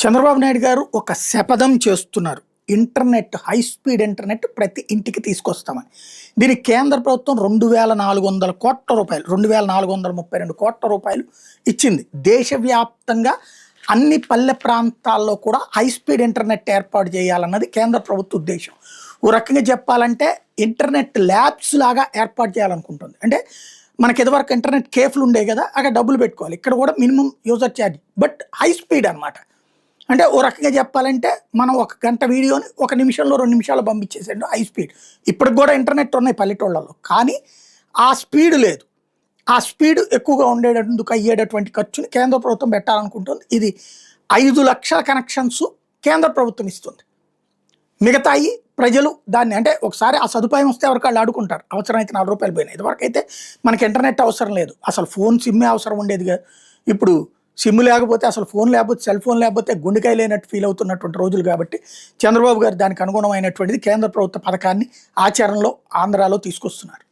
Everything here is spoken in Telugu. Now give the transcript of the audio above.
చంద్రబాబు నాయుడు గారు ఒక శపథం చేస్తున్నారు. ఇంటర్నెట్, హై స్పీడ్ ఇంటర్నెట్ ప్రతి ఇంటికి తీసుకొస్తామని. దీనికి కేంద్ర ప్రభుత్వం రూ. 2432 ఇచ్చింది. దేశవ్యాప్తంగా అన్ని పల్లె ప్రాంతాల్లో కూడా హై స్పీడ్ ఇంటర్నెట్ ఏర్పాటు చేయాలన్నది కేంద్ర ప్రభుత్వ ఉద్దేశం. ఓ రకంగా చెప్పాలంటే ఇంటర్నెట్ ల్యాబ్స్ లాగా ఏర్పాటు చేయాలనుకుంటుంది. అంటే మనకి ఇదివరకు ఇంటర్నెట్ కేఫ్లు ఉండే కదా, అక్కడ డబ్బులు పెట్టుకోవాలి. ఇక్కడ కూడా minimum user charge, but high speed అనమాట. అంటే ఓ రకంగా చెప్పాలంటే మనం ఒక గంట వీడియోని 1 నిమిషంలో 2 నిమిషాలు పంపించేసాడు హై స్పీడ్. ఇప్పటికి కూడా ఇంటర్నెట్ ఉన్నాయి పల్లెటూళ్ళలో, కానీ ఆ స్పీడ్ లేదు. ఆ స్పీడ్ ఎక్కువగా ఉండేటందుకు అయ్యేటటువంటి ఖర్చుని కేంద్ర ప్రభుత్వం పెట్టాలనుకుంటుంది. ఇది 5 లక్షల కనెక్షన్స్ కేంద్ర ప్రభుత్వం ఇస్తుంది. మిగతాయి ప్రజలు దాన్ని, అంటే ఒకసారి ఆ సదుపాయం వస్తే ఎవరికి వాళ్ళు ఆడుకుంటారు. అవసరమైతే ₹4 పోయినాయి. ఇదివరకు అయితే మనకి ఇంటర్నెట్ అవసరం లేదు, అసలు ఫోన్ సిమ్మే అవసరం ఉండేది కదా. ఇప్పుడు సిమ్ లేకపోతే, అసలు ఫోన్ లేకపోతే, సెల్ ఫోన్ లేకపోతే గుండెకాయ లేనట్టు ఫీల్ అవుతున్నటువంటి రోజులు. కాబట్టి చంద్రబాబు గారు దానికి అనుగుణమైనటువంటిది కేంద్ర ప్రభుత్వ పథకాన్ని ఆచరణలో ఆంధ్రాలో తీసుకొస్తున్నారు.